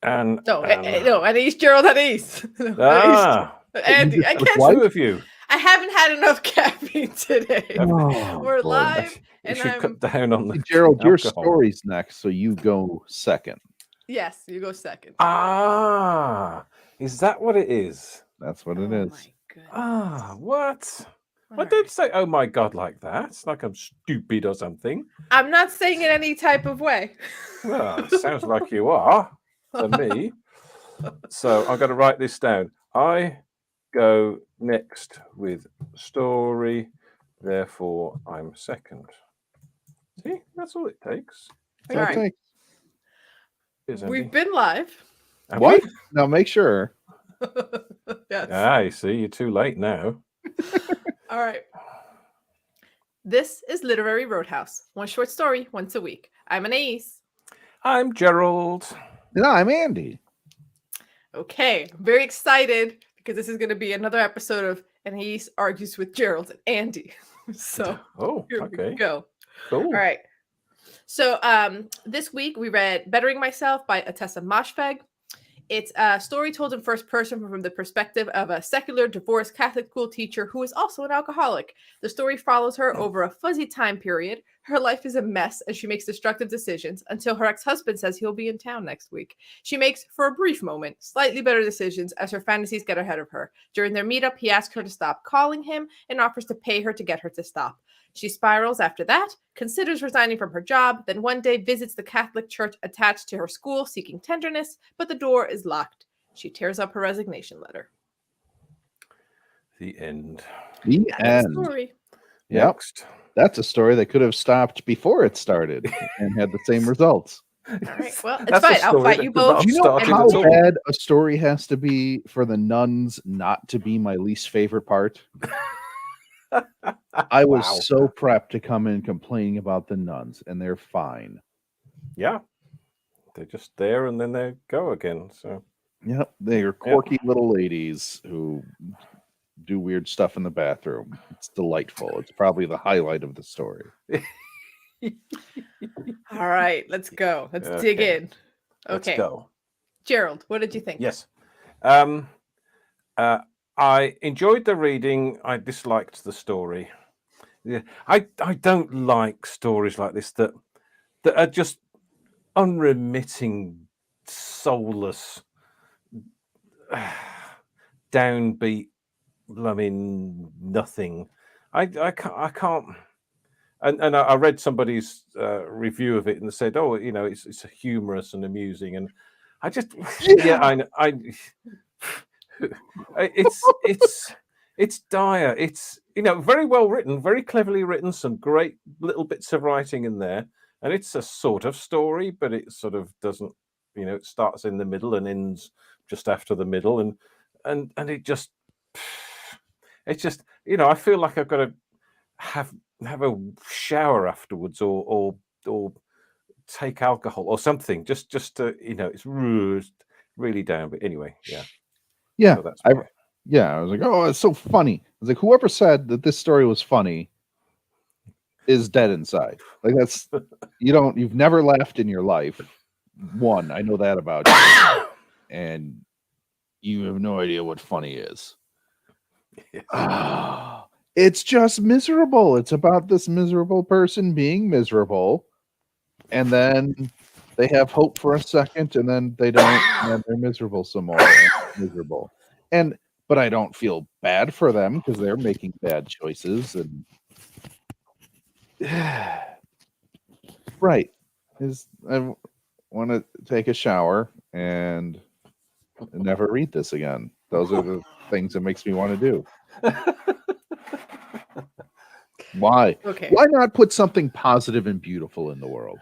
And no, Anise, Gerald, Anise. Andy, I can't. Two of you. I haven't had enough caffeine today. We're live, You should cut down on the Gerald. Your story's next, so you go second. Yes, you go second. Is that what it is? That's what it is. What? I don't say, oh my God, like that. It's like I'm stupid or something. I'm not saying in any type of way. Well, it sounds like you are to me. So I've got to write this down. I go next with story, therefore I'm second. See, that's all it takes. All right. We've been live. What? Now make sure. Yes. I see. You're too late now. All right. This is Literary Roadhouse. One short story once a week. I'm Anais. I'm Gerald. And I'm Andy. Okay. I'm very excited because this is going to be another episode of Anais Argues with Gerald and Andy. So here we go. Cool. All right. So this week we read Bettering Myself by Ottessa Moshfegh. It's a story told in first person from the perspective of a secular divorced Catholic school teacher who is also an alcoholic. The story follows her over a fuzzy time period. Her life is a mess as she makes destructive decisions until her ex-husband says he'll be in town next week. She makes, for a brief moment, slightly better decisions as her fantasies get ahead of her. During their meetup, he asks her to stop calling him and offers to pay her to get her to stop. She spirals after that, considers resigning from her job, then one day visits the Catholic church attached to her school seeking tenderness, but the door is locked. She tears up her resignation letter. The end. The end. Story. Yep. Next. That's a story that could have stopped before it started and had the same results. All right. Well, it's fine. I'll fight you both. You know how bad a story has to be for the nuns not to be my least favorite part? I was so prepped to come in complaining about the nuns, and they're fine. Yeah. They're just there, and then they go again. So. Yep. They are quirky little ladies who do weird stuff in the bathroom. It's delightful. It's probably the highlight of the story. All right. Let's go. Let's dig in. Okay. Let's go. Gerald, what did you think? Yes. I enjoyed the reading. I disliked the story. Yeah, I don't like stories like this that are just unremitting, soulless, downbeat, blooming nothing. I can't. And I read somebody's review of it and they said, oh, you know, it's humorous and amusing, and I just I it's dire. It's, you know, very well written, very cleverly written, some great little bits of writing in there, and it's a sort of story, but it sort of doesn't, you know, it starts in the middle and ends just after the middle, and it's just, you know, I feel like I've got to have a shower afterwards or take alcohol or something just to, you know, it's really down. But anyway, yeah, so that's I was like, oh, it's so funny. I was like, whoever said that this story was funny is dead inside. Like, that's you've never laughed in your life. One, I know that about you, and you have no idea what funny is. It's just miserable. It's about this miserable person being miserable, and then they have hope for a second, and then they don't, and then they're miserable some more. Miserable. But I don't feel bad for them because they're making bad choices, and right. I want to take a shower and never read this again. Those are the things that makes me want to do. Why? Okay. Why not put something positive and beautiful in the world?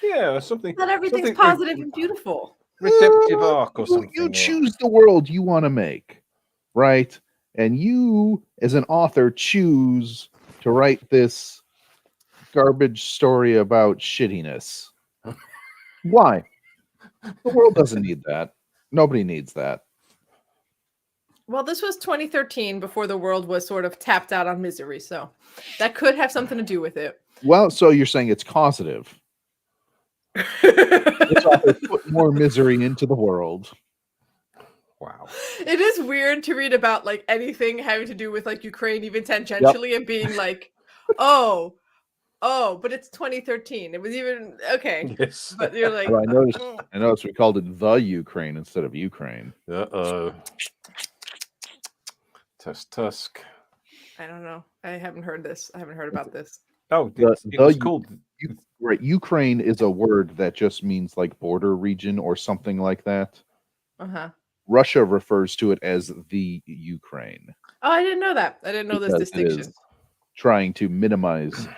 Yeah, something. Not everything's positive and beautiful. Redemptive arc or something. You choose the world you want to make, right? And you, as an author, choose to write this garbage story about shittiness. Why? The world doesn't need that. Nobody needs that. Well, this was 2013 before the world was sort of tapped out on misery, so that could have something to do with it. Well, so you're saying it's causative. This author put more misery into the world. Wow. It is weird to read about like anything having to do with like Ukraine, even tangentially, and being like, oh, but it's 2013. It was even okay. Yes. But you're like, Well, I noticed we called it the Ukraine instead of Ukraine. Uh-oh. Tusk. I don't know. I haven't heard this. I haven't heard about this. Oh, The- it the was U- called. Right, Ukraine is a word that just means like border region or something like that. Uh-huh. Russia refers to it as the Ukraine. Oh, I didn't know that. I didn't know this because it distinction. is trying to minimize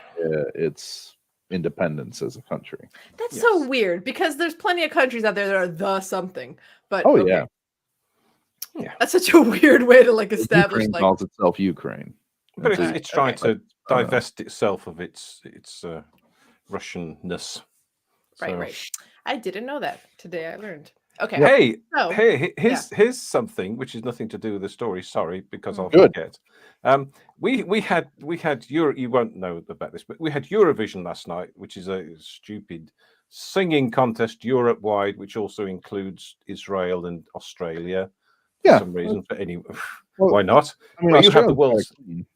its independence as a country. That's so Yes. weird because there's plenty of countries out there that are the something. But Oh, okay. yeah. Yeah. That's such a weird way to like establish Ukraine like calls itself Ukraine. But That's it's a- trying to I don't know. divest itself of its Russianness. right. I didn't know that. Today I learned. Okay. Hey, So hey, here's something which is nothing to do with the story. Sorry, because I'll Good. forget. We had Euro. You won't know about this, but we had Eurovision last night, which is a stupid singing contest Europe wide, which also includes Israel and Australia for Yeah. some reason. But anyway, Well, why not? I mean, Well, you have the Australia's world's. quite clean.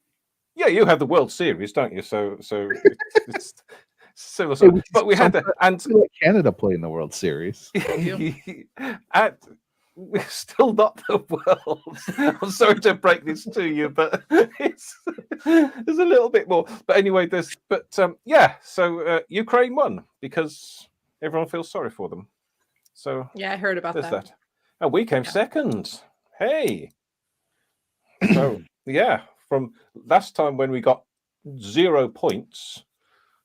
Yeah, you have the World Series, don't you? So it's similar. Hey, we But we had the, and We let Canada play in the World Series. and we're still not the world. I'm sorry to break this to you, but there's a little bit more. But anyway, So Ukraine won because everyone feels sorry for them. So yeah, I heard about there's that. that. And we came second. Hey. So yeah, from last time when we got 0 points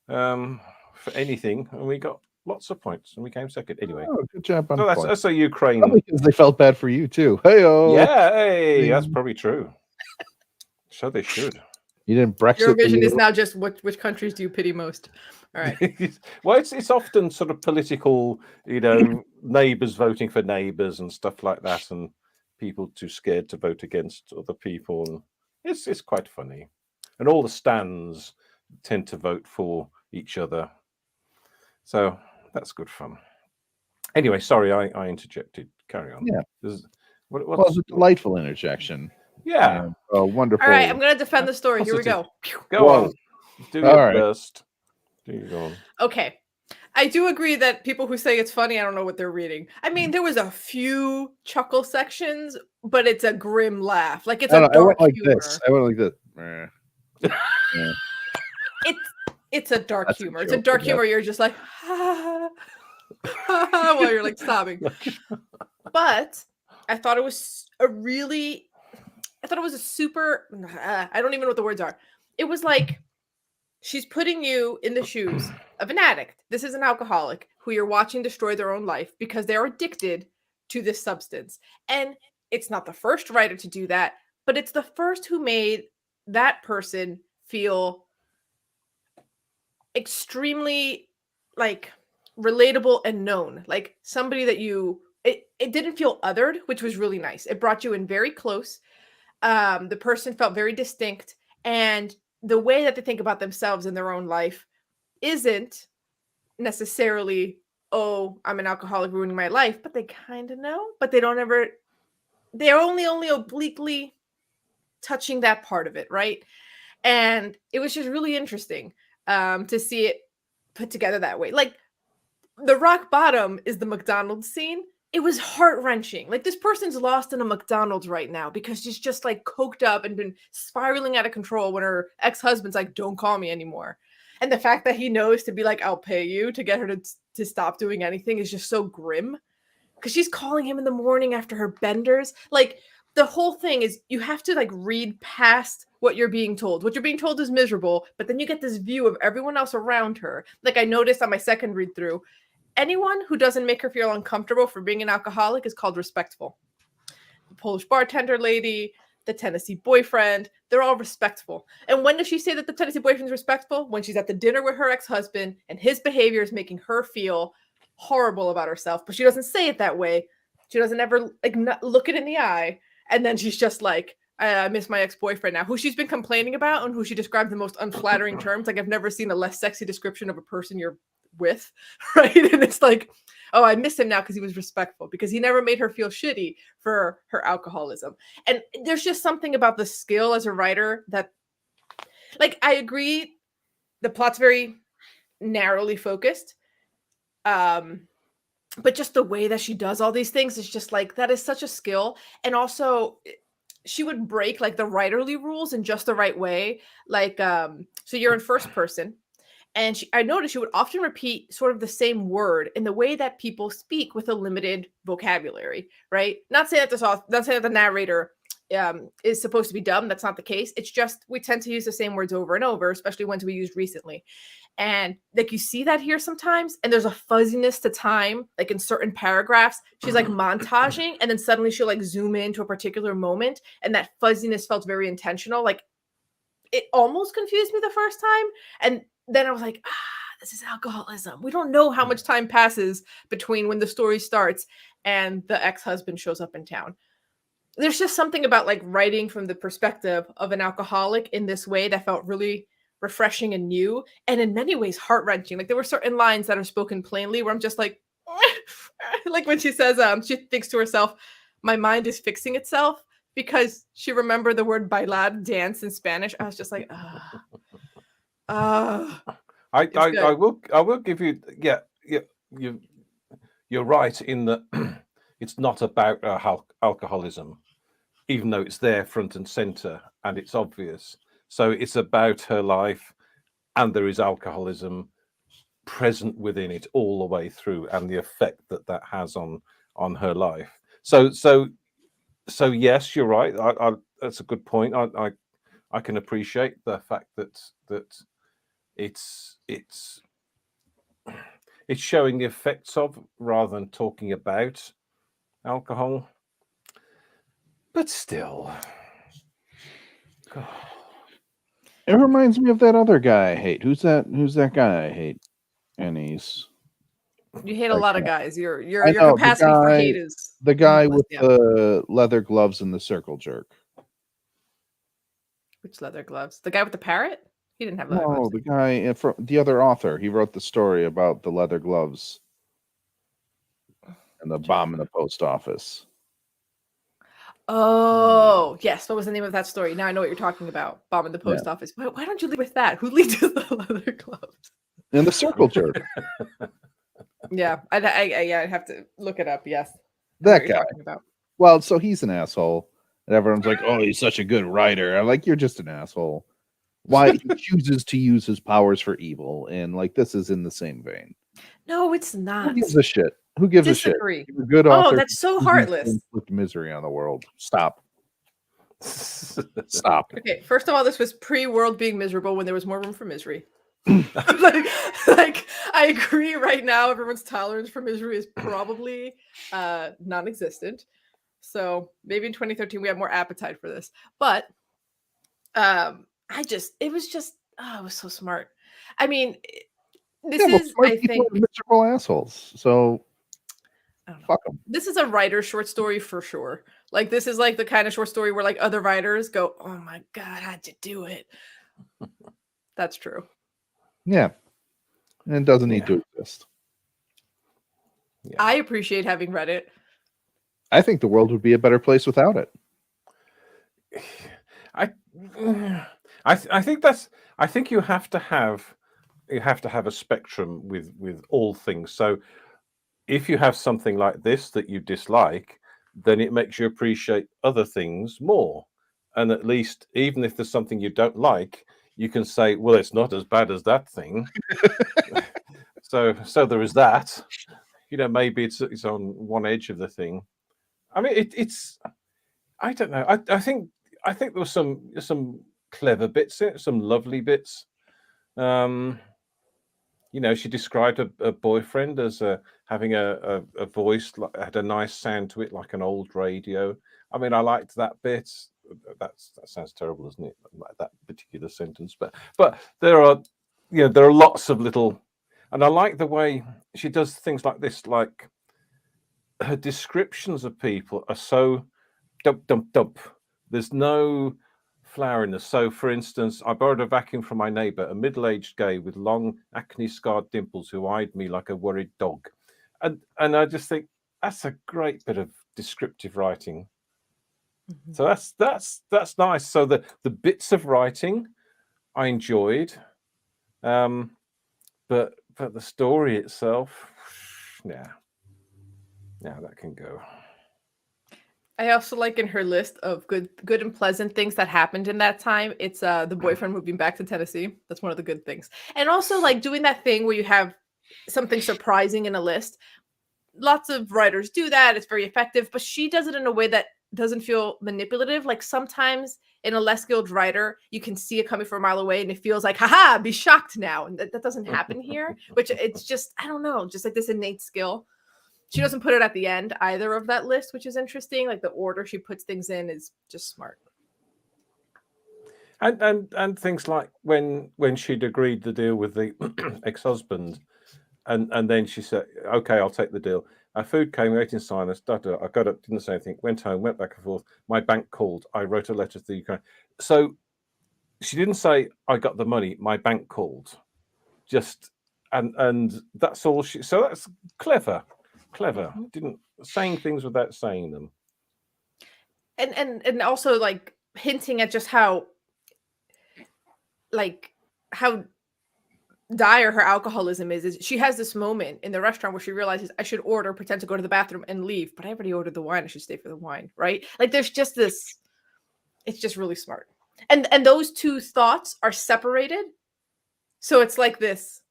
for anything, and we got lots of points, and we came second. Anyway, Oh, good job on so points. that's a Ukraine. Probably because they felt bad for you too. Hey-o. Yeah, hey, that's probably true. So they should. You didn't Brexit. the Eurovision is Euro- now just which countries do you pity most? All right. Well, it's often sort of political, neighbours voting for neighbours and stuff like that, and people too scared to vote against other people. And it's quite funny, and all the stands tend to vote for each other, so that's good fun. Anyway, sorry, I interjected. Carry on. Yeah. What, Well, it's a delightful interjection. yeah. And a wonderful. All right, I'm gonna defend the story. Here we go. Go Whoa. on. Do All your right. best. Do your on. Okay. I do agree that people who say it's funny, I don't know what they're reading. I mean, there was a few chuckle sections, but it's a grim laugh. Like it's I a went dark like humor. this. I went like this. Yeah. It's a dark That's a humor. It's a joke, dark yeah. humor. You're just like while you're like sobbing. But I thought it was a super I don't even know what the words are. It was like she's putting you in the shoes of an addict. This is an alcoholic who you're watching destroy their own life because they're addicted to this substance. And it's not the first writer to do that, but it's the first who made that person feel extremely like relatable and known, like somebody that it didn't feel othered, which was really nice. It brought you in very close. The person felt very distinct, and the way that they think about themselves in their own life isn't necessarily, oh, I'm an alcoholic ruining my life, but they kind of know, but they don't ever, they're only obliquely touching that part of it, right? And it was just really interesting to see it put together that way. Like the rock bottom is the McDonald's scene. It was heart-wrenching. Like this person's lost in a McDonald's right now because she's just like coked up and been spiraling out of control when her ex-husband's like, don't call me anymore. And the fact that he knows to be like, I'll pay you to get her to stop doing anything is just so grim. Because she's calling him in the morning after her benders. Like the whole thing is you have to like read past what you're being told. What you're being told is miserable, but then you get this view of everyone else around her. Like I noticed on my second read through, anyone who doesn't make her feel uncomfortable for being an alcoholic is called respectful. The Polish bartender lady, the Tennessee boyfriend, they're all respectful. And when does she say that the Tennessee boyfriend's respectful? When she's at the dinner with her ex-husband and his behavior is making her feel horrible about herself, but she doesn't say it that way. She doesn't ever like look it in the eye. And then she's just like, I miss my ex-boyfriend now, who she's been complaining about and who she described in the most unflattering terms. Like I've never seen a less sexy description of a person you're with, right? And it's like, oh, I miss him now because he was respectful, because he never made her feel shitty for her alcoholism. And there's just something about the skill as a writer that, like, I agree, the plot's very narrowly focused. But just the way that she does all these things is just like, that is such a skill. And also, she would break like the writerly rules in just the right way. Like, so you're in first person, and I noticed she would often repeat sort of the same word in the way that people speak with a limited vocabulary, right? Not saying that the narrator is supposed to be dumb. That's not the case. It's just we tend to use the same words over and over, especially ones we used recently. And like you see that here sometimes, and there's a fuzziness to time, like in certain paragraphs, she's like montaging, and then suddenly she'll like zoom into a particular moment, and that fuzziness felt very intentional. Like, it almost confused me the first time, and then I was like, this is alcoholism. We don't know how much time passes between when the story starts and the ex-husband shows up in town. There's just something about like writing from the perspective of an alcoholic in this way that felt really refreshing and new, and in many ways heart-wrenching. Like, there were certain lines that are spoken plainly where I'm just like, like when she says, she thinks to herself, my mind is fixing itself, because she remembered the word bailar, dance, in Spanish. I was just like, I will give you, you're right in that it's not about alcoholism, even though it's there front and center and it's obvious. So it's about her life, and there is alcoholism present within it all the way through, and the effect that has on her life. So yes, you're right. That's a good point. I can appreciate the fact that it's showing the effects of, rather than talking about alcohol. But still, God. It reminds me of that other guy I hate. Who's that guy I hate? And you hate a lot of guys. Your know, capacity for hate is the guy endless, with yeah. the leather gloves and the circle jerk. Which leather gloves? The guy with the parrot? He didn't have leather No, gloves. the guy from the other author. He wrote the story about the leather gloves and the bomb in the post office. Oh, yes. What was the name of that story? Now I know what you're talking about. Bomb in the post office. Why don't you lead with that? Who leads with the leather gloves? And the circle jerk. Yeah, I'd have to look it up. Yes, That guy. About. Well, so he's an asshole, and everyone's like, "Oh, he's such a good writer." I'm like, "You're just an asshole." Why he chooses to use his powers for evil, and like this is in the same vein. No, it's not. Who gives a shit? Who gives a shit? You're a good author. Oh, that's so heartless. Inflict misery on the world. Stop. Stop. Okay, first of all, this was pre-world being miserable, when there was more room for misery. like I agree. Right now, everyone's tolerance for misery is probably non-existent. So maybe in 2013 we have more appetite for this. But it was so smart. I mean, I think miserable assholes. So fuck them. This is a writer's short story for sure. Like, this is like the kind of short story where like other writers go, "Oh my God, how'd you do it?" That's true. Yeah. And it doesn't need to exist. Yeah. I appreciate having read it. I think the world would be a better place without it. I think you have to have a spectrum with all things. So if you have something like this that you dislike, then it makes you appreciate other things more. And at least, even if there's something you don't like, you can say, well, it's not as bad as that thing. so there is that. Maybe it's on one edge of the thing. I mean, it's I don't know. I think there was some clever bits in it, some lovely bits. She described a boyfriend as having a voice, had a nice sound to it, like an old radio. I mean, I liked that bit. That sounds terrible, doesn't it? Like that particular sentence, but there are lots of little, and I like the way she does things like this. Like, her descriptions of people are so dump. There's no floweriness. So, for instance, I borrowed a vacuum from my neighbour, a middle-aged gay with long acne-scarred dimples who eyed me like a worried dog. And I just think that's a great bit of descriptive writing. So that's nice. So the bits of writing I enjoyed, but the story itself, yeah, that can go. I also like in her list of good and pleasant things that happened in that time. It's the boyfriend moving back to Tennessee. That's one of the good things. And also like doing that thing where you have something surprising in a list. Lots of writers do that. It's very effective, but she does it in a way that doesn't feel manipulative. Like sometimes in a less skilled writer, you can see it coming from a mile away and it feels like, haha, be shocked now. And that doesn't happen here, which it's just, I don't know, just like this innate skill. She doesn't put it at the end either of that list, which is interesting. Like the order she puts things in is just smart. And things like when she'd agreed the deal with the ex-husband, and then she said, "Okay, I'll take the deal." Our food came, we ate in silence. I got up, didn't say anything, went home, went back and forth. My bank called. I wrote a letter to the Ukraine. So she didn't say, "I got the money." My bank called. Just and that's all she. So that's clever. Mhm. Didn't saying things without saying them. And also like hinting at just how dire her alcoholism is she has this moment in the restaurant where she realizes I should order, pretend to go to the bathroom and leave, but I already ordered the wine. I should stay for the wine, right? Like there's just this, it's just really smart. And those two thoughts are separated. So it's like this,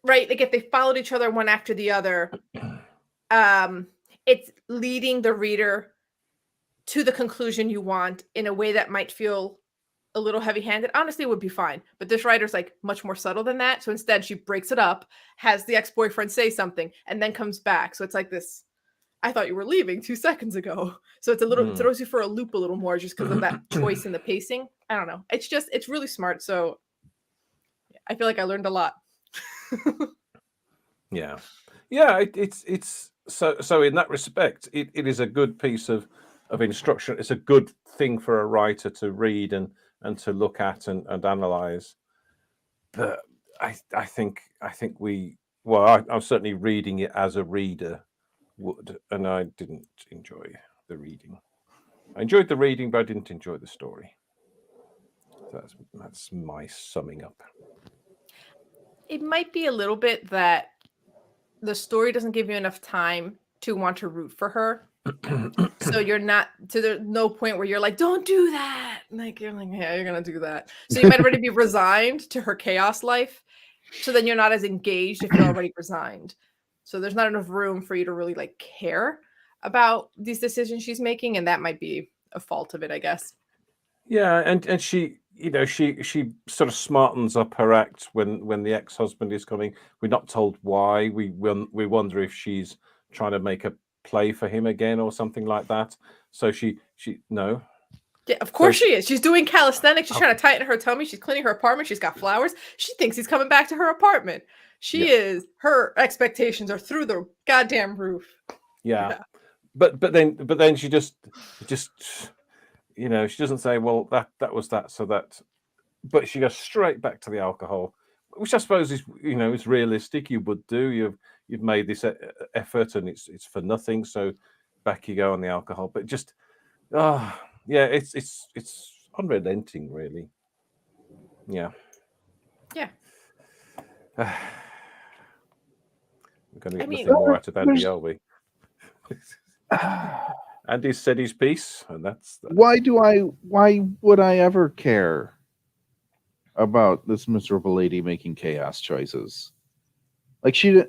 right? Like if they followed each other one after the other, it's leading the reader to the conclusion you want in a way that might feel a little heavy-handed. Honestly, it would be fine. But this writer's like much more subtle than that. So instead she breaks it up, has the ex-boyfriend say something, and then comes back. So it's like this, I thought you were leaving 2 seconds ago. So it's a little, it throws you for a loop a little more just because of that choice in the pacing. I don't know. It's really smart. So I feel like I learned a lot. Yeah. It's so in that respect, it is a good piece of instruction. It's a good thing for a writer to read and to look at and analyze. But I think I'm certainly reading it as a reader would, and I didn't enjoy the reading. I enjoyed the reading, but I didn't enjoy the story. So that's my summing up. It might be a little bit that the story doesn't give you enough time to want to root for her. So you're not to the no point where you're like, don't do that. Like you're like, yeah, you're gonna do that. So you might already be resigned to her chaos life. So then you're not as engaged if you're already resigned. So there's not enough room for you to really like care about these decisions she's making, and that might be a fault of it, I guess. Yeah, and she, she sort of smartens up her act when the ex-husband is coming. We're not told why. We wonder if she's trying to make a play for him again or something like that. So she no. Yeah, of course she is. She's doing calisthenics. She's trying to tighten her tummy. She's cleaning her apartment. She's got flowers. She thinks he's coming back to her apartment. She is. Her expectations are through the goddamn roof. Yeah. But then she just she doesn't say, well, that was that, so that, but she goes straight back to the alcohol, which I suppose is is realistic. You would do. You've made this effort and it's for nothing, so back you go on the alcohol. But just it's unrelenting, really. Yeah. We're going to get nothing more out of Andy, are we? Andy said his piece, and that's why would I ever care about this miserable lady making chaos choices? Like she,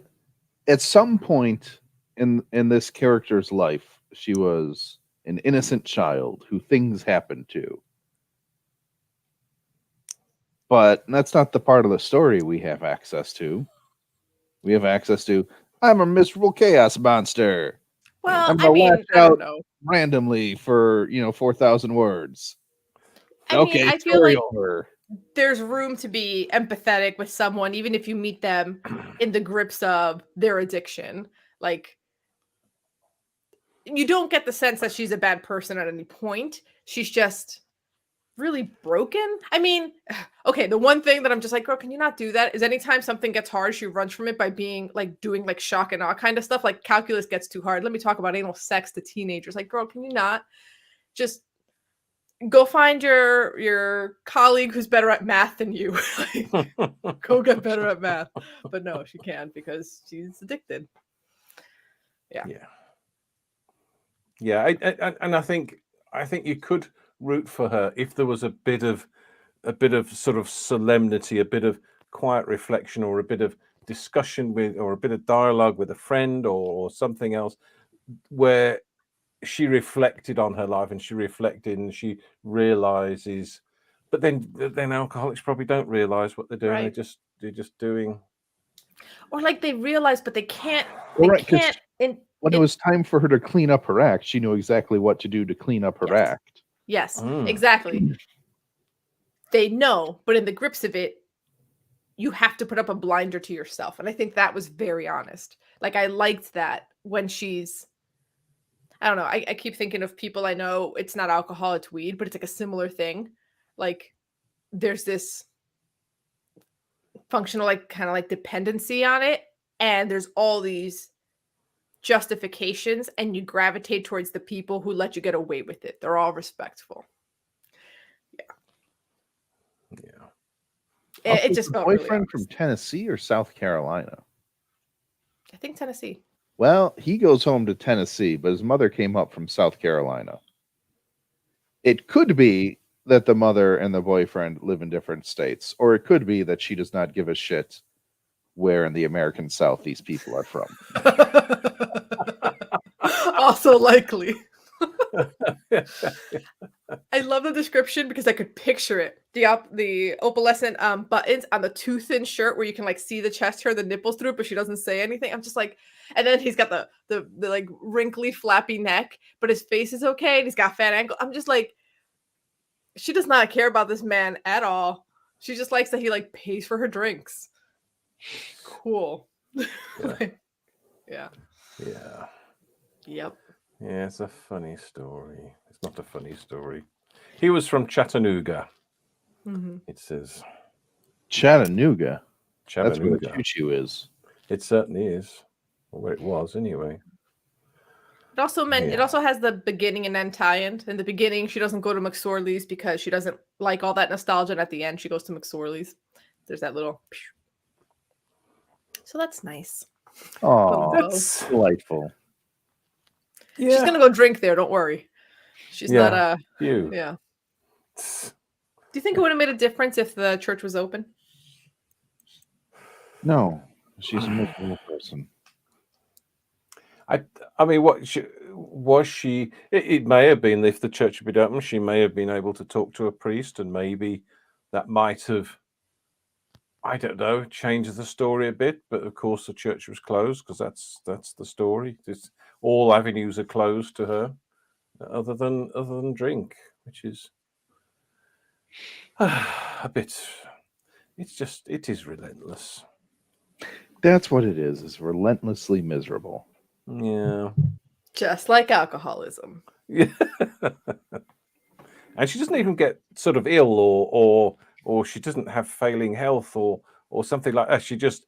at some point in this character's life, she was an innocent child who things happened to. But that's not the part of the story we have access to. We have access to, I'm a miserable chaos monster. Well, I'm gonna lash I don't out know. randomly for 4,000 words. Okay, I feel story like over. there's room to be empathetic with someone, even if you meet them in the grips of their addiction. Like, you don't get the sense that she's a bad person at any point. She's just really broken. I mean, okay, the one thing that I'm just like, girl, can you not do that? Is anytime something gets hard, she runs from it by being like doing like shock and awe kind of stuff. Like calculus gets too hard. Let me talk about anal sex to teenagers. Like, girl, can you not just go find your colleague who's better at math than you? Like, go get better at math. But no, she can't because she's addicted. Yeah. And I think you could root for her if there was a bit of sort of solemnity, a bit of quiet reflection, or a bit of discussion with, or a bit of dialogue with a friend, or something else, where she reflected on her life and she reflected and she realizes. But then alcoholics probably don't realize what they're doing. Right. They're just doing. Or like they realize, but they can't. Well, They right, 'cause can't. when it was time for her to clean up her act, she knew exactly what to do to clean up her Yes. act. Yes, Mm. exactly. They know, but in the grips of it, you have to put up a blinder to yourself. And I think that was very honest. Like I liked that when she's, I don't know, I keep thinking of people I know, it's not alcohol, it's weed, but it's like a similar thing. Like there's this functional, like kind of like dependency on it. And there's all these justifications, and you gravitate towards the people who let you get away with it. They're all respectful. Yeah. Also, It just the felt really boyfriend from honest. Tennessee or South Carolina? I think Tennessee. Well, he goes home to Tennessee, but his mother came up from South Carolina. It could be that the mother and the boyfriend live in different states, or it could be that she does not give a shit where in the American South these people are from. Also likely. I love the description because I could picture it. The opalescent buttons on the too thin shirt where you can like see the chest hair, the nipples through it, but she doesn't say anything. I'm just like, and then he's got the like wrinkly, flappy neck, but his face is okay, and he's got fat ankle. I'm just like, she does not care about this man at all. She just likes that he like pays for her drinks. Cool. Yeah. Yeah. Yeah. Yep. Yeah, it's a funny story. It's not a funny story. He was from Chattanooga. Mm-hmm. It says Chattanooga. That's where the Chattanooga. choo-choo is. It certainly is. Or where it was, anyway. It also meant it Yeah. also has the beginning and end tie-in. In the beginning, she doesn't go to McSorley's because she doesn't like all that nostalgia, and at the end, she goes to McSorley's. There's that little. So that's nice. Oh, That's delightful. yeah. She's gonna go drink there. Don't worry. She's Yeah. not You. Yeah. Do you think it would have made a difference if the church was open? No, she's a miserable person. I mean, what was she? It may have been, if the church had been open, she may have been able to talk to a priest, and maybe that might have, I don't know, changed the story a bit. But of course, the church was closed because that's the story. All avenues are closed to her, other than drink, which is a bit. It is relentless. That's what it is. It's relentlessly miserable. Yeah. Just like alcoholism. Yeah. And she doesn't even get sort of ill or she doesn't have failing health or something like that. She just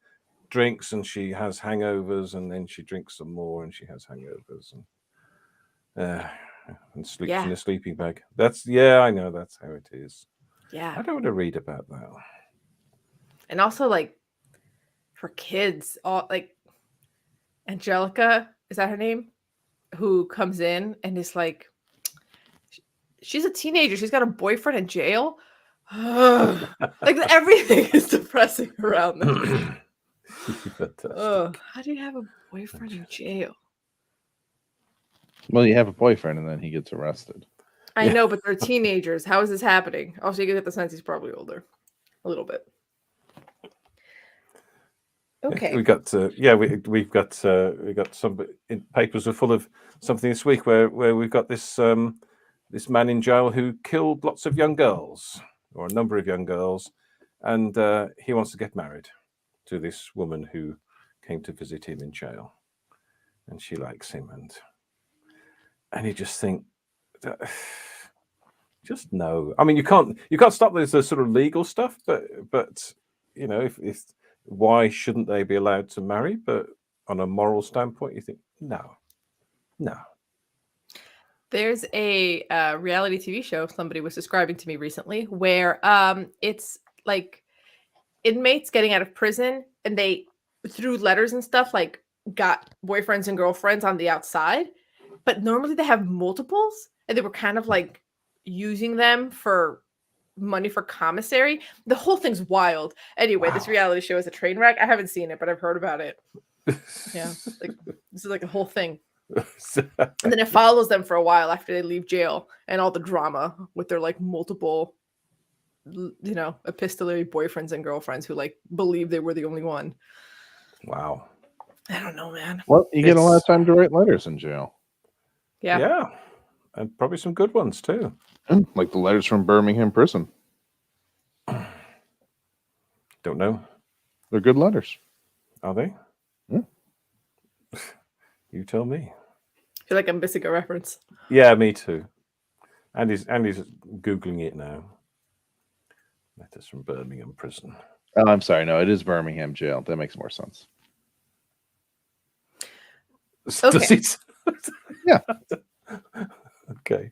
drinks and she has hangovers, and then she drinks some more and she has hangovers and sleeps in a sleeping bag. I know that's how it is. Yeah. I don't want to read about that. And also like for kids, all like Angelica, is that her name? Who comes in and is like, she's a teenager. She's got a boyfriend in jail. Like everything is depressing around them. How do you have a boyfriend in jail? Well, you have a boyfriend and then he gets arrested. I know, but they're teenagers. How is this happening? Also, you get the sense he's probably older. A little bit. Okay. We got we've got some papers are full of something this week where we've got this this man in jail who killed lots of young girls, or a number of young girls, and he wants to get married to this woman who came to visit him in jail, and she likes him, and you just think that just no. I mean, you can't stop this sort of legal stuff, but you know, if why shouldn't they be allowed to marry? But on a moral standpoint, you think no. There's a reality TV show somebody was describing to me recently where it's like inmates getting out of prison and they, through letters and stuff, like got boyfriends and girlfriends on the outside, but normally they have multiples and they were kind of like using them for money for commissary. The whole thing's wild. Anyway, this reality show is a train wreck. I haven't seen it, but I've heard about it. Yeah, like this is like a whole thing. And then it follows them for a while after they leave jail and all the drama with their like multiple, you know, epistolary boyfriends and girlfriends who like believe they were the only one. Wow. I don't know, man. Well, you get a lot of time to write letters in jail. Yeah. And probably some good ones too. Like the letters from Birmingham prison. Don't know. They're good letters. Are they? Yeah. You tell me. I feel like I'm missing a reference. Yeah, me too. Andy's Googling it now. Letters from Birmingham prison. Oh, I'm sorry. No, it is Birmingham jail. That makes more sense. Okay. Yeah. Okay.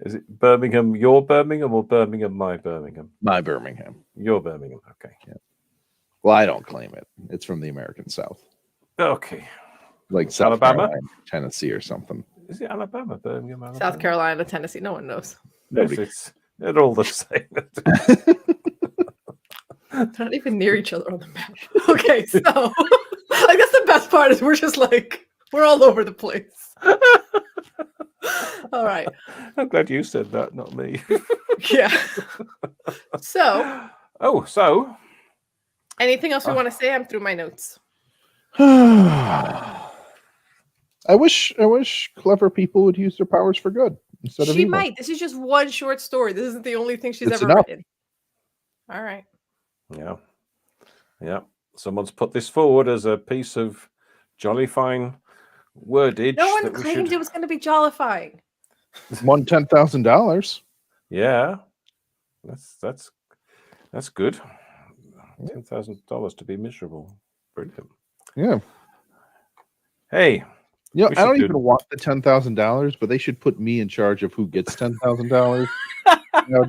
Is it Birmingham, your Birmingham, or Birmingham, my Birmingham? My Birmingham. Your Birmingham. Okay. Yeah. Well, I don't claim it. It's from the American South. Okay. Like South Alabama? Carolina, Tennessee, or something. Is it Alabama, Birmingham, Alabama? South Carolina, Tennessee. No one knows. They're all the same. They're not even near each other on the map. Okay, so I guess the best part is we're just like, we're all over the place. All right. I'm glad you said that, not me. Yeah. So. So. Anything else we want to say? I'm through my notes. I wish clever people would use their powers for good instead of She evil. might. This is just one short story. This isn't the only thing she's It's ever enough. written. All right. Yeah. Someone's put this forward as a piece of jolly fine wordage. No one claimed it was going to be jollifying. Won $10,000. Yeah, that's good. $10,000 to be miserable. Brilliant. Yeah. Hey. You know, I don't even want the $10,000, but they should put me in charge of who gets $10,000.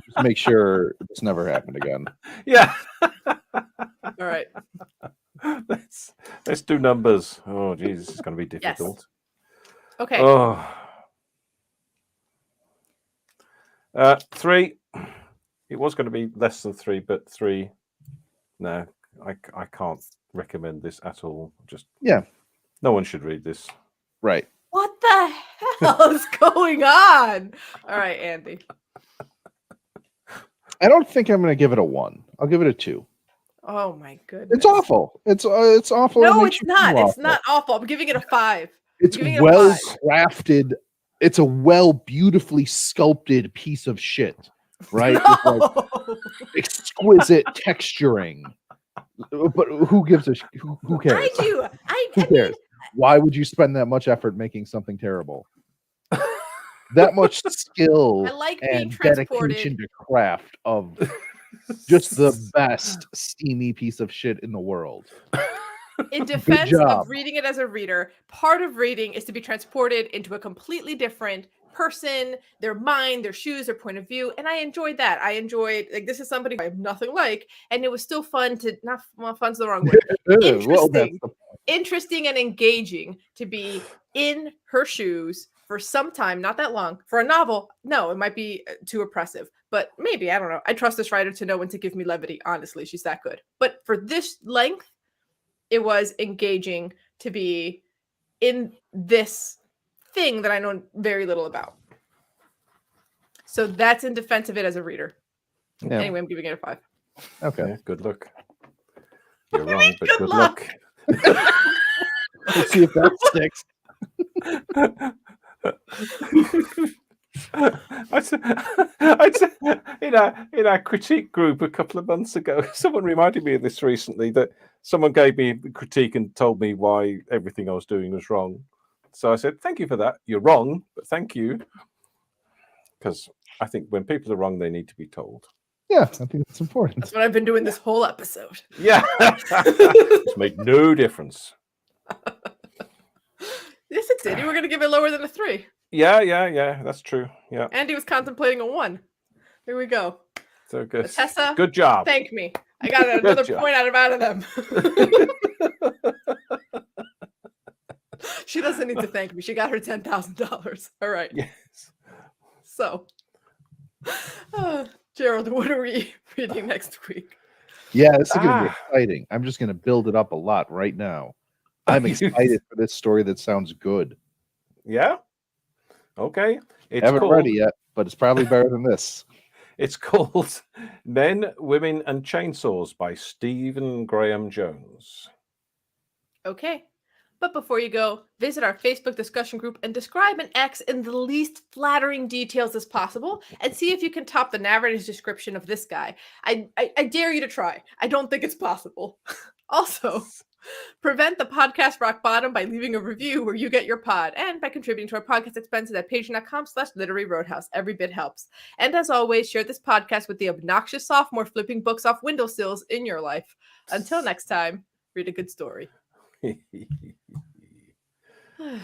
Just make sure this never happened again. Yeah. All right. Let's do numbers. Oh, geez, this is going to be difficult. Yes. Okay. Oh. 3. It was going to be less than 3, but 3. No, I can't recommend this at all. Just no one should read this. Right. What the hell is going on? All right, Andy. I don't think I'm going to give it a 1. I'll give it a 2. Oh my goodness. It's awful. It's awful. No, it's not. It's not awful. I'm giving it a 5. It's well crafted. It's a beautifully sculpted piece of shit, right? No. Like exquisite texturing. But who gives a who cares? I do. Who cares? Why would you spend that much effort making something terrible? That much skill and dedication to craft of just the best steamy piece of shit in the world. In defense of reading it as a reader, part of reading is to be transported into a completely different person, their mind, their shoes, their point of view. And I enjoyed that. I enjoyed, like, this is somebody I have nothing like. And it was still fun to, fun's the wrong word. Interesting and engaging to be in her shoes for some time, not that long. For a novel, no, it might be too oppressive. But maybe, I don't know. I trust this writer to know when to give me levity. Honestly, she's that good. But for this length, it was engaging to be in this thing that I know very little about. So that's in defense of it as a reader. Yeah. Anyway, I'm giving it a 5. Okay. Yeah, good luck. You're wrong, but good luck. Let's see if that sticks. I'd say in our critique group a couple of months ago, someone reminded me of this recently, that someone gave me a critique and told me why everything I was doing was wrong. So I said, thank you for that. You're wrong, but thank you. because I think when people are wrong, they need to be told. Yeah, I think that's important. That's what I've been doing this whole episode. Yeah. It's make no difference. Yes, it did. You were going to give it lower than a 3. Yeah. That's true. Yeah. Andy was contemplating a 1. Here we go. So good. Ottessa, Good job. thank me. I got another job. point out of them. She doesn't need to thank me. She got her $10,000. All right. Yes. So, Gerald, what are we reading next week? Yeah, this is going to be exciting. I'm just going to build it up a lot right now. I'm excited for this story that sounds good. Yeah. Okay. It's Haven't read it yet, but it's probably better than this. It's called Men, Women, and Chainsaws by Stephen Graham Jones. Okay. But before you go, visit our Facebook discussion group and describe an X in the least flattering details as possible and see if you can top the narrator's description of this guy. I dare you to try. I don't think it's possible. Also, prevent the podcast rock bottom by leaving a review where you get your pod and by contributing to our podcast expenses at patreon.com/literary roadhouse. Every bit helps. And as always, share this podcast with the obnoxious sophomore flipping books off windowsills in your life. Until next time, read a good story.